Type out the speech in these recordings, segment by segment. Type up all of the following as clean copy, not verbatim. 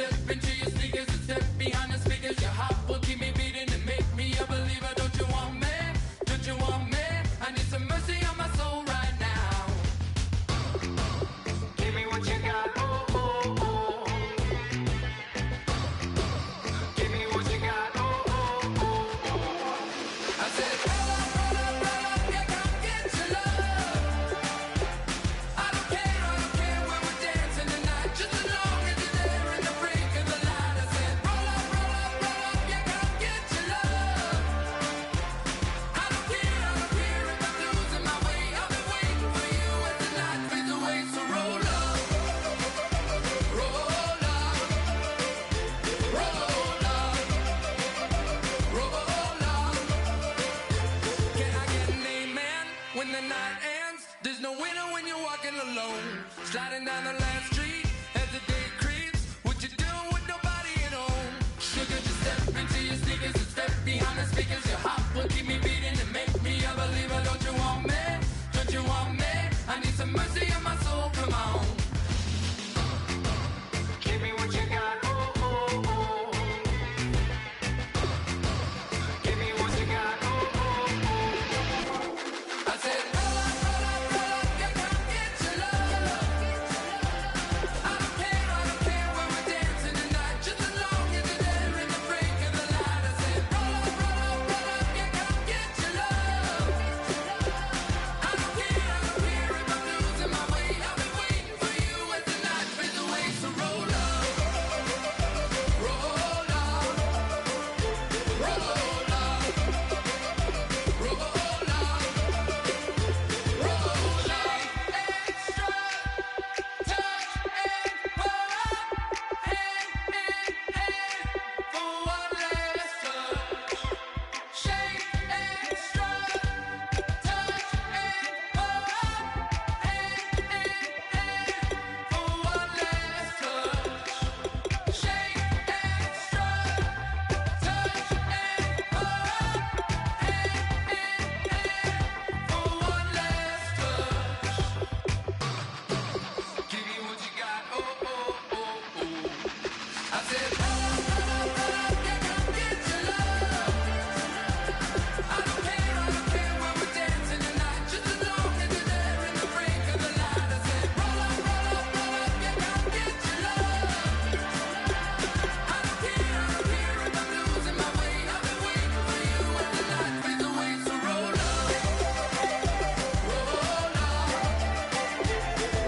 step into your sneakers and step behind the speakers. Your heart will keep me beating and make me a believer. Don't you want me? Don't you want me? I need some mercy on my soul right now. Give me what you got, oh, oh, oh. Give me what you got, oh, oh, oh, oh. I said, roll up, yeah, come get your love. I don't care when we're dancing tonight, just as long as you're there in the break of the light. I said, roll up, yeah, come get your love. I don't care if I'm losing my way. I've been waiting for you as the night fades away. So roll up, roll up, roll up, roll up. Can I get an amen when the night ends? There's no winner when you're walking alone. Sliding down the last street as the day creeps. What you doing with nobody at home? Sugar, just step into your sneakers and step behind the speakers. Your heart will keep me beating and make me a believer. Don't you want me? Don't you want me? I need some mercy on my soul. Come on. Give me what you got. Oh, oh, oh. Give me what you got. Oh, oh, oh. I said, roll up, yeah, come get your love. I don't care when we're dancing tonight, just as long as you're there in the break of the light. I said, roll up, yeah, come get your love. I don't care if I'm losing my way. I've been waiting for you as the night fades away. So roll up, roll up, roll up, roll Shake extra, touch and pull up, for one last touch. Shake extra, touch and pull up, for one last touch. Give me what you got, oh, oh, oh, oh. I said, yeah, come get your love. I don't care when we're dancing tonight, just as long as you're there in the break of the light. I said, roll up, yeah, come get your love. I don't care if I'm losing my way. I've been waiting for you as the night fades away. So roll up, roll up,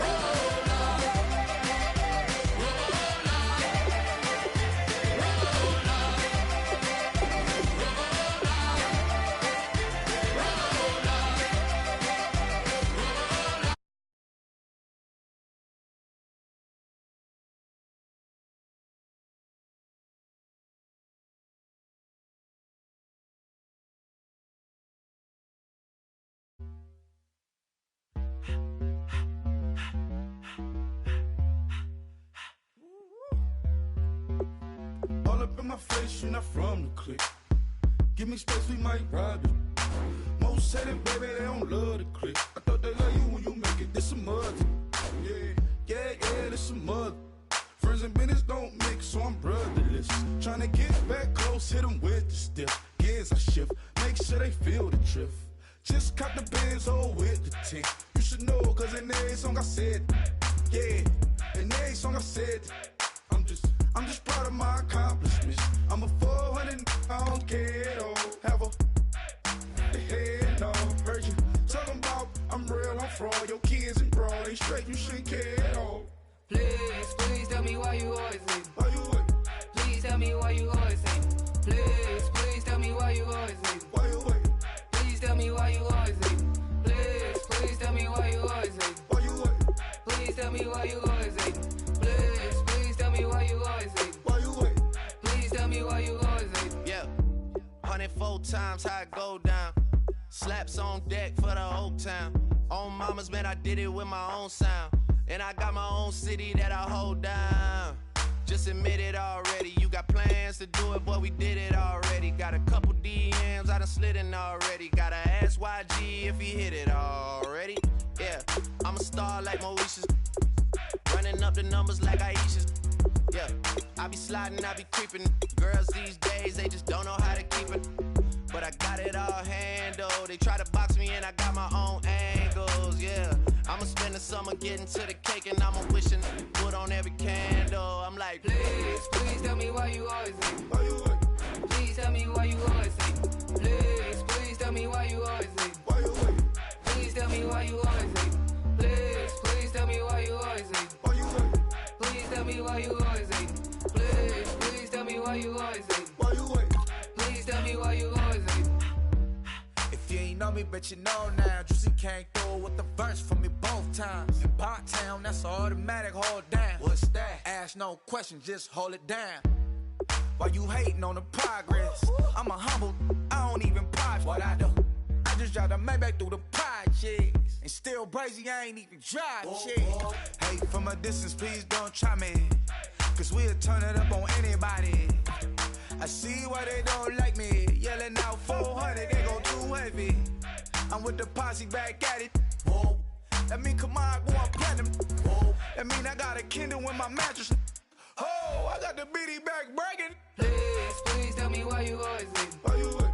roll All up in my face, you're not from the clique. Give me space, we might ride it. Most said it, baby, they don't love the clique. I thought they love you when you make it. This a mother. Yeah, this some mother. Friends and business don't mix, so I'm brotherless. Tryna get back close, hit them with the stiff. Gears I shift, make sure they feel the drift. Just caught the Benz, oh, with the tint. You should know, cause in every song I said, yeah, in every song I said, I'm just proud of my accomplishments. I'm a 400, I don't care at all. Have a head, no, heard you talking about I'm real, I'm fraud. Your kids and broad ain't straight, you shouldn't care at all. Please tell me why you always leave. Why you wait? Please tell me why you always leave. Please tell me why you always leave. Why you wait? Please tell me why you always leave. Please tell me why you always leave. Why you wait? Please tell me why you always leave. Please tell me why you always leave. Why you wait? Please tell me why you always leave. Yeah, 104 times how it go down. Slaps on deck for the whole town. On mamas, man, I did it with my own sound. And I got my own city that I hold down. Just admit it already. You got plans to do it, boy, we did it already. Got a couple DMs, I done slid in already. Gotta ask YG if he hit it already. Yeah, I'm a star like Moesha's. Running up the numbers like Aisha's. Yeah, I be sliding, I be creeping. Girls these days, they just don't know how to keep it. But I got it all handled. They try to box me in, I got my own angles, yeah. I'ma spend the summer getting to the cake and I'ma wishing wood on every candle. I'm like, Please, please tell me why you always hate. Why you wait? Please tell me why you always hate. Please, please tell me why you always hate. Why you wait? Please tell me why you always hate. Please, please tell me why you always hate. Why you wait? Please tell me why you always hate. Please, please tell me why you always hate. Why you wait? Please tell me why you always hate. If you ain't know me, bet you know now. Juicy came through with the verse for me both times. In Pot Town, that's automatic, hold down. What's that? Ask no questions, just hold it down. While you hating on the progress, I'm a humble, I don't even pause what I do. I just drive the Maybach through the projects. And still brazy, I ain't even drive shit. Hey, from a distance, please don't try me. Cause we'll turn it up on anybody. I see why they don't like me. Yelling out 400, they go too heavy. I'm with the posse back at it. Whoa. That mean come on, go on platinum. Whoa. That mean I got a Kindle in my mattress. Oh, I got the BD back bragging. Please, please tell me why you always hate. Why you wait?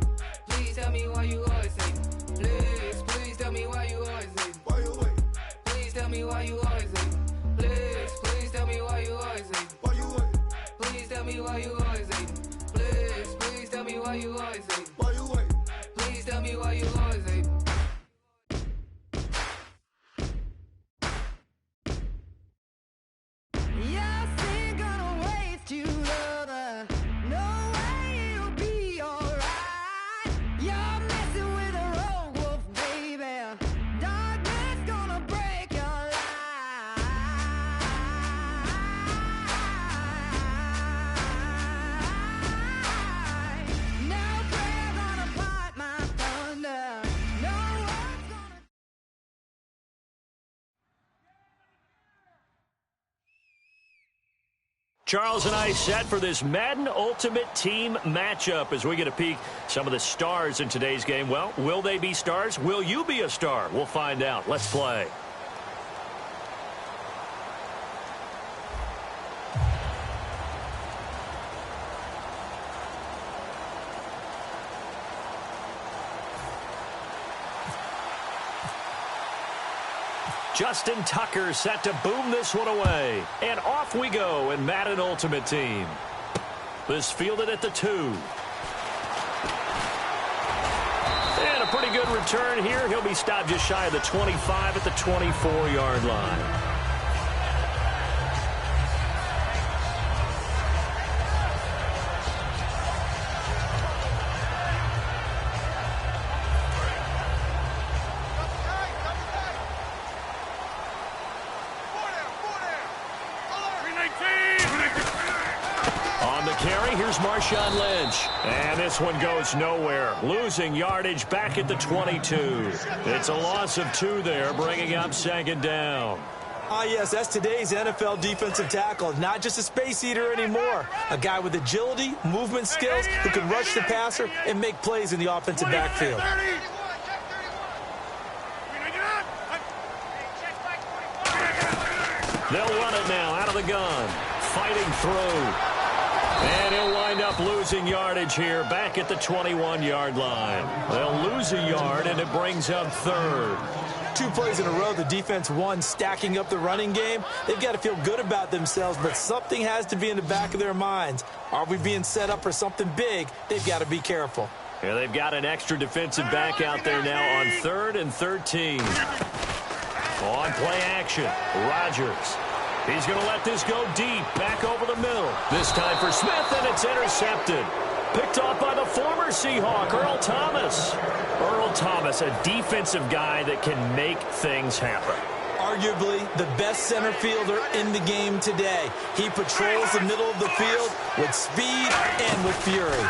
Please tell me why you always hate. Please, please tell me why you always hate. Why you wait? Please tell me why you always hate. Please, please tell me why you always hate. Why you wait? Please tell me why you always hate. Please, please tell me why you always hate. Why you wait? Please tell me why you always hate. Charles and I set for this Madden Ultimate Team matchup as we get a peek some of the stars in today's game. Well, will they be stars? Will you be a star? We'll find out. Let's play. Justin Tucker set to boom this one away. And off we go in Madden Ultimate Team. This fielded at the 2. And a pretty good return here. He'll be stopped just shy of the 25 at the 24-yard line. Marshawn Lynch. And this one goes nowhere. Losing yardage back at the 22. It's a loss of 2 there, bringing up 2nd down. Ah, yes, that's today's NFL defensive tackle. Not just a space eater anymore. A guy with agility, movement skills, who can rush the passer and make plays in the offensive backfield. They'll run it now out of the gun. Fighting through. And he'll wind up losing yardage here back at the 21-yard line. They'll lose a yard, and it brings up 3rd. 2 plays in a row, the defense won, stacking up the running game. They've got to feel good about themselves, but something has to be in the back of their minds. Are we being set up for something big? They've got to be careful. Yeah, they've got an extra defensive back out there now on 3rd and 13. On play action, Rodgers. He's going to let this go deep, back over the middle. This time for Smith, and it's intercepted. Picked off by the former Seahawk, Earl Thomas. Earl Thomas, a defensive guy that can make things happen. Arguably the best center fielder in the game today. He patrols the middle of the field with speed and with fury.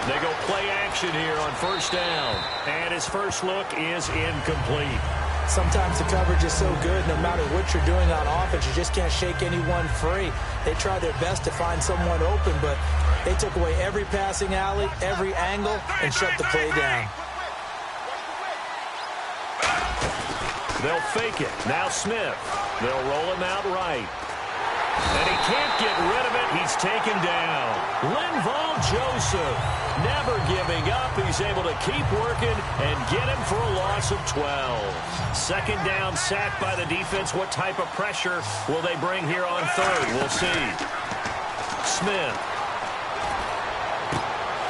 They go play action here on 1st down. And his first look is incomplete. Sometimes the coverage is so good, no matter what you're doing on offense, you just can't shake anyone free. They try their best to find someone open, but they took away every passing alley, every angle, and shut the play down. They'll fake it. Now Smith. They'll roll him out right. And he can't get rid of it. He's taken down. Linval Joseph, never giving up. He's able to keep working and get him for a loss of 12. Second down, sack by the defense. What type of pressure will they bring here on third? We'll see. Smith.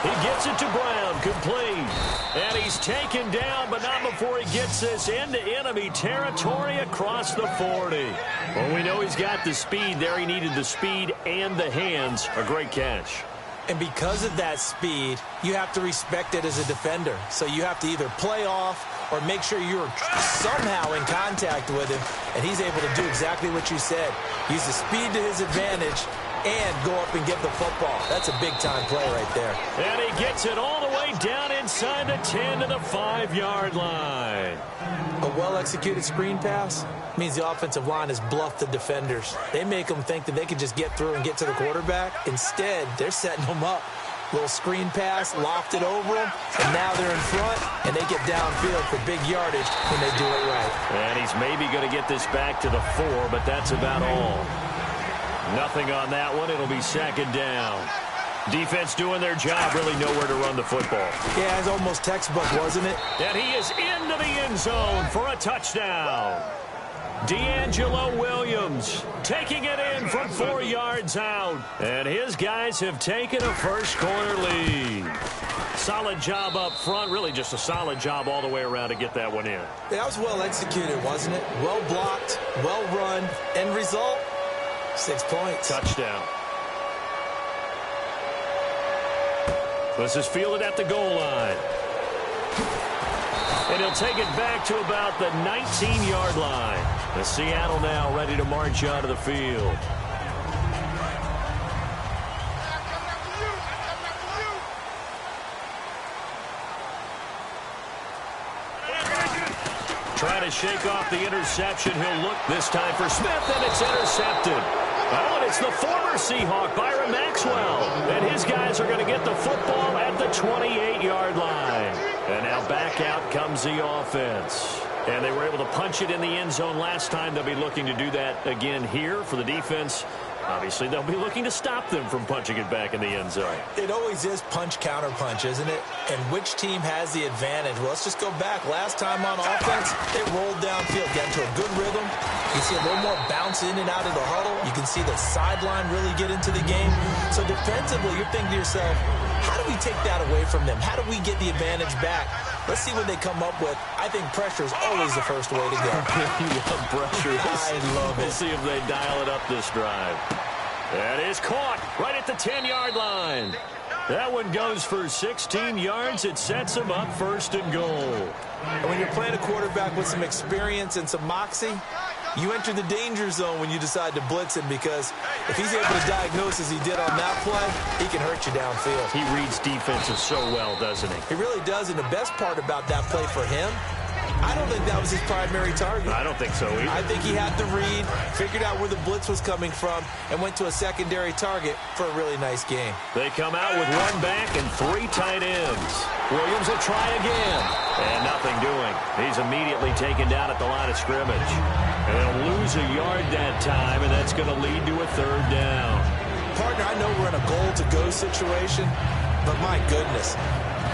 He gets it to Brown, complete. And he's taken down, but not before he gets this into enemy territory across the 40. Well, we know he's got the speed there. He needed the speed and the hands. A great catch. And because of that speed, you have to respect it as a defender. So you have to either play off or make sure you're somehow in contact with him, and he's able to do exactly what you said. Use the speed to his advantage and go up and get the football. That's a big-time play right there. And he gets it all the way down inside the 10 to the 5-yard line. A well-executed screen pass means the offensive line has bluffed the defenders. They make them think that they can just get through and get to the quarterback. Instead, they're setting them up. Little screen pass, lofted over them, and now they're in front, and they get downfield for big yardage when they do it right. And he's maybe going to get this back to the 4, but that's about all. Nothing on that one. It'll be second down. Defense doing their job, really nowhere to run the football. Yeah, it's almost textbook, wasn't it? And he is into the end zone for a touchdown. D'Angelo Williams taking it in from 4 yards out. And his guys have taken a first quarter lead. Solid job up front. Really just a solid job all the way around to get that one in. Yeah, that was well executed, wasn't it? Well blocked, well run. End result, 6 points. Touchdown. This is fielded at the goal line. And he'll take it back to about the 19-yard line. The Seattle now ready to march onto the field. Trying to shake off the interception. He'll look this time for Smith, and it's intercepted. Oh, and it's the former Seahawk, Byron Maxwell. And his guys are going to get the football at the 28-yard line. And now back out comes the offense. And they were able to punch it in the end zone last time. They'll be looking to do that again here for the defense. Obviously, they'll be looking to stop them from punching it back in the end zone. It always is punch-counter-punch, isn't it? And which team has the advantage? Well, let's just go back. Last time on offense, they rolled downfield, got into a good rhythm. You see a little more bounce in and out of the huddle. You can see the sideline really get into the game. So defensively, you're thinking to yourself, how do we take that away from them? How do we get the advantage back? Let's see what they come up with. I think pressure is always the first way to go. You love pressure. I love it. We'll see if they dial it up this drive. That is caught right at the 10-yard line. That one goes for 16 yards. It sets them up first and goal. And when you're playing a quarterback with some experience and some moxie, you enter the danger zone when you decide to blitz him, because if he's able to diagnose as he did on that play, he can hurt you downfield. He reads defenses so well, doesn't he? He really does, and the best part about that play for him, I don't think that was his primary target. I don't think so either. I think he had to read, figured out where the blitz was coming from, and went to a secondary target for a really nice game. They come out with one back and 3 tight ends. Williams will try again. And nothing doing. He's immediately taken down at the line of scrimmage. And they'll lose a yard that time, and that's going to lead to a third down. Partner, I know we're in a goal-to-go situation, but my goodness,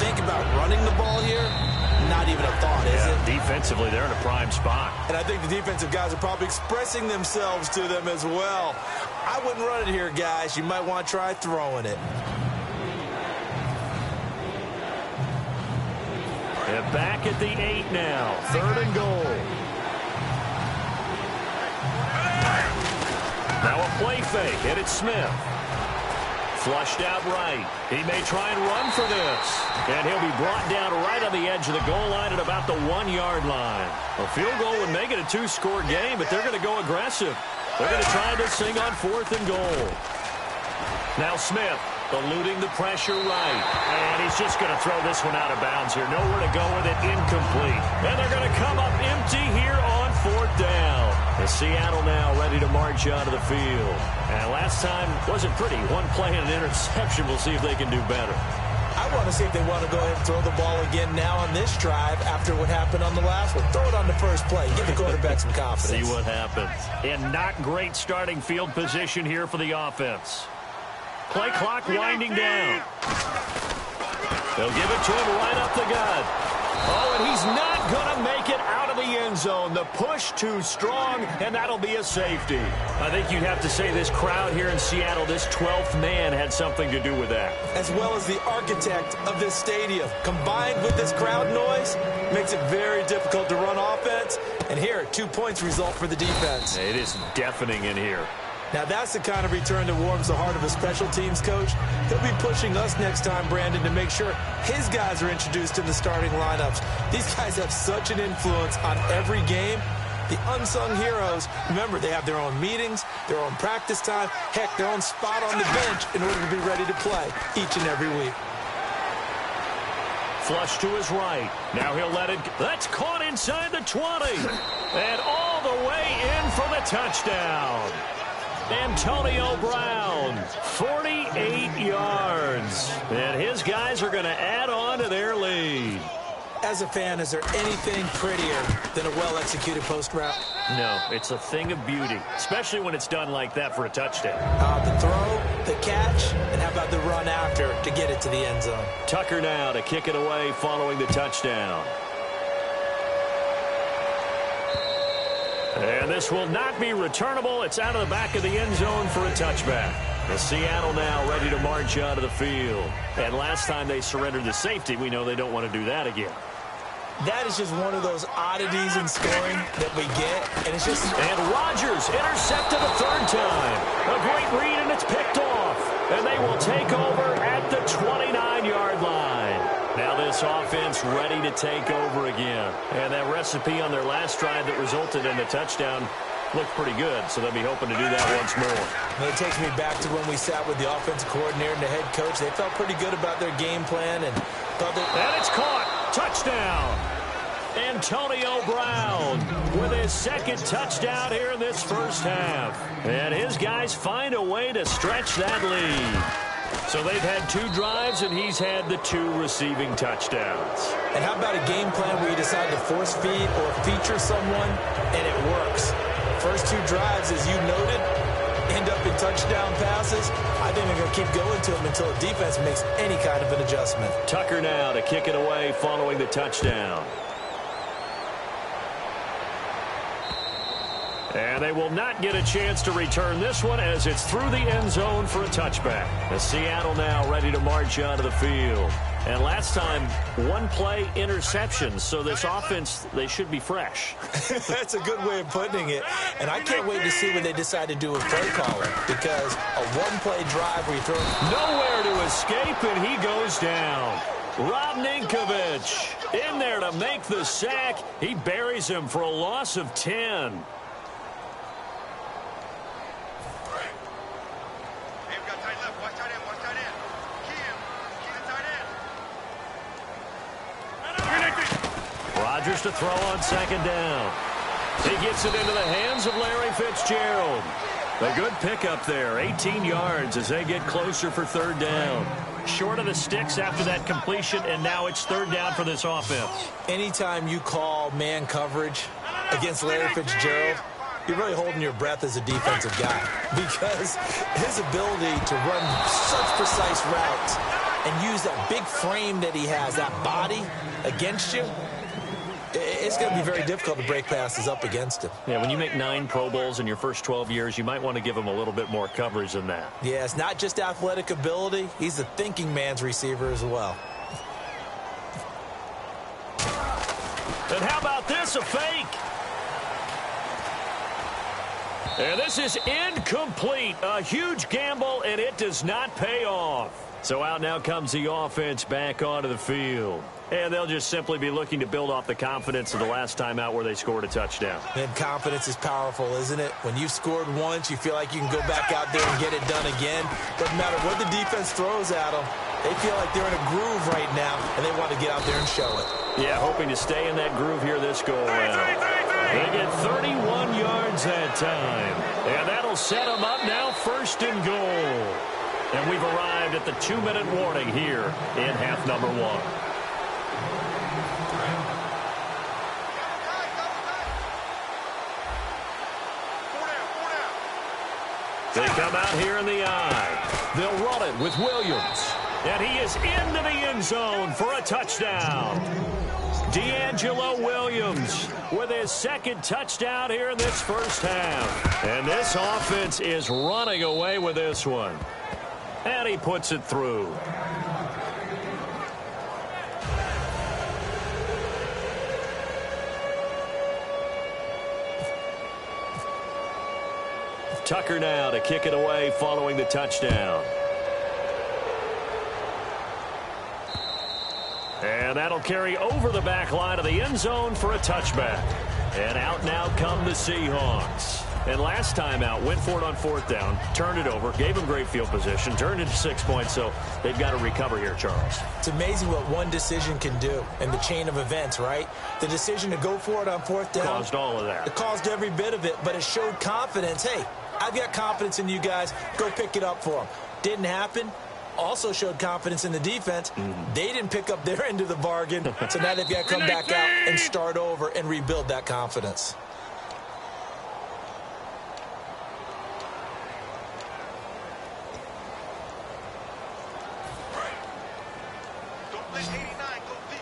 think about running the ball here. Not even a thought, is it? Defensively, they're in a prime spot. And I think the defensive guys are probably expressing themselves to them as well. I wouldn't run it here, guys. You might want to try throwing it. And back at the 8 now. Third and goal. Now a play fake, and it's Smith. Flushed out right. He may try and run for this. And he'll be brought down right on the edge of the goal line at about the 1-yard line. A field goal would make it a 2-score game, but they're going to go aggressive. They're going to try this thing on 4th and goal. Now Smith eluding the pressure right. And he's just going to throw this one out of bounds here. Nowhere to go with it. Incomplete. And they're going to come up empty here on 4th down. And Seattle now ready to march onto the field. And last time wasn't pretty. One play and an interception. We'll see if they can do better. I want to see if they want to go ahead and throw the ball again now on this drive after what happened on the last one. Throw it on the first play. Give the quarterback some confidence. See what happens. And not great starting field position here for the offense. Play clock winding down. They'll give it to him right up the gut. Oh, and he's not going to make it out of the end zone. The push too strong, and that'll be a safety. I think you'd have to say this crowd here in Seattle, this 12th man, had something to do with that. As well as the architect of this stadium. Combined with this crowd noise, makes it very difficult to run offense. And here, 2 points result for the defense. It is deafening in here. Now, that's the kind of return that warms the heart of a special teams coach. He'll be pushing us next time, Brandon, to make sure his guys are introduced in the starting lineups. These guys have such an influence on every game. The unsung heroes, remember, they have their own meetings, their own practice time, heck, their own spot on the bench in order to be ready to play each and every week. Flush to his right. Now he'll let it. That's caught inside the 20. And all the way in for the touchdown. Antonio Brown, 48 yards. And his guys are going to add on to their lead. As a fan, is there anything prettier than a well-executed post route? No, it's a thing of beauty, especially when it's done like that for a touchdown. The throw, the catch, and how about the run after to get it to the end zone? Tucker now to kick it away following the touchdown. And this will not be returnable. It's out of the back of the end zone for a touchback. And Seattle now ready to march out of the field. And last time they surrendered the safety, we know they don't want to do that again. That is just one of those oddities in scoring that we get. And it's just... And Rodgers intercepted a third time. A great read, and it's picked off. And they will take over at the 29-yard line. Now this offense ready to take over again. And that recipe on their last drive that resulted in the touchdown looked pretty good, so they'll be hoping to do that once more. Well, it takes me back to when we sat with the offensive coordinator and the head coach. They felt pretty good about their game plan. And it's caught. Touchdown. Antonio Brown with his second touchdown here in this first half. And his guys find a way to stretch that lead. So they've had 2 drives, and he's had the 2 receiving touchdowns. And how about a game plan where you decide to force feed or feature someone, and it works? First 2 drives, as you noted, end up in touchdown passes. I think they're going to keep going to them until the defense makes any kind of an adjustment. Tucker now to kick it away following the touchdown. And they will not get a chance to return this one as it's through the end zone for a touchback. The Seattle now ready to march out of the field. And last time, 1 play interception. So this offense, they should be fresh. That's a good way of putting it. And I can't wait to see what they decide to do with play calling. Because a 1-play drive where you throw... Nowhere to escape, and he goes down. Rob Ninkovich in there to make the sack. He buries him for a loss of 10. Rodgers to throw on second down. He gets it into the hands of Larry Fitzgerald. A good pickup there, 18 yards as they get closer for third down. Short of the sticks after that completion, and now it's third down for this offense. Anytime you call man coverage against Larry Fitzgerald, you're really holding your breath as a defensive guy because his ability to run such precise routes and use that big frame that he has, that body against you, it's going to be very difficult to break passes up against him. Yeah, when you make 9 Pro Bowls in your first 12 years, you might want to give him a little bit more coverage than that. Yeah, it's not just athletic ability. He's a thinking man's receiver as well. And how about this, a fake? And this is incomplete. A huge gamble, and it does not pay off. So out now comes the offense back onto the field. And they'll just simply be looking to build off the confidence of the last time out where they scored a touchdown. And confidence is powerful, isn't it? When you've scored once, you feel like you can go back out there and get it done again. Doesn't matter what the defense throws at them. They feel like they're in a groove right now, and they want to get out there and show it. Yeah, hoping to stay in that groove here this go-around. They get 31 yards that time. And that'll set them up now first and goal. And we've arrived at the 2-minute warning here in half number 1. They come out here in the eye. They'll run it with Williams. And he is into the end zone for a touchdown. D'Angelo Williams with his second touchdown here in this first half. And this offense is running away with this one. And he puts it through. Tucker now to kick it away following the touchdown. And that'll carry over the back line of the end zone for a touchback. And out now come the Seahawks. And last time out, went for it on 4th down, turned it over, gave them great field position, turned it to 6 points, so they've got to recover here, Charles. It's amazing what one decision can do in the chain of events, right? The decision to go for it on 4th down. Caused all of that. It caused every bit of it, but it showed confidence. Hey, I've got confidence in you guys. Go pick it up for them. Didn't happen. Also showed confidence in the defense. They didn't pick up their end of the bargain, so now they've got to come back out and start over and rebuild that confidence.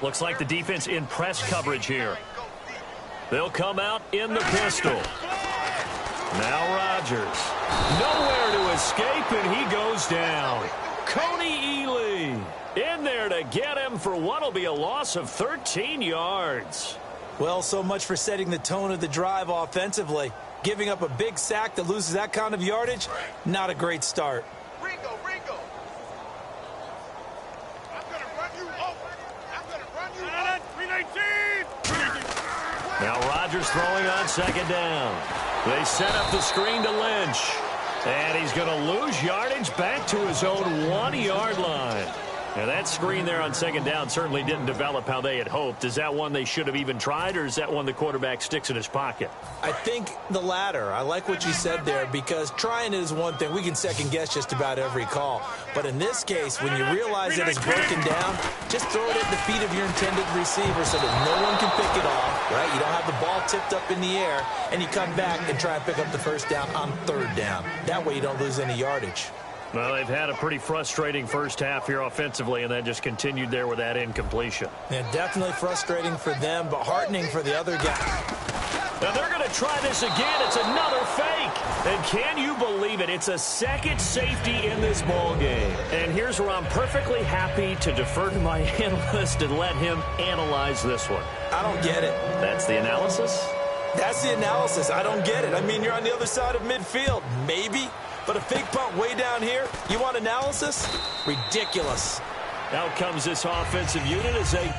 Looks like the defense in press coverage here. They'll come out in the pistol. Now Rodgers. Nowhere to escape, and he goes down. Coney Ely in there to get him for what will be a loss of 13 yards. Well, so much for setting the tone of the drive offensively. Giving up a big sack that loses that kind of yardage, not a great start. Ringo. I'm going to run you over. I'm going to run you over. 319. Now Rodgers throwing on 2nd down. They set up the screen to Lynch. And he's going to lose yardage back to his own 1-yard line. And that screen there on 2nd down certainly didn't develop how they had hoped. Is that one they should have even tried, or is that one the quarterback sticks in his pocket? I think the latter. I like what you said there, because trying it is one thing. We can second-guess just about every call. But in this case, when you realize that it's broken down, just throw it at the feet of your intended receiver so that no one can pick it off, right? You don't have the ball tipped up in the air, and you come back and try and pick up the 1st down on 3rd down. That way you don't lose any yardage. Well, they've had a pretty frustrating first half here offensively, and then just continued there with that incompletion. Yeah, definitely frustrating for them, but heartening for the other guy. Now they're going to try this again. It's another fake. And can you believe it? It's a second safety in this ball game. And here's where I'm perfectly happy to defer to my analyst and let him analyze this one. I don't get it. That's the analysis? That's the analysis. I don't get it. I mean, you're on the other side of midfield. Maybe. But a fake punt way down here, you want analysis? Ridiculous. Out comes this offensive unit as they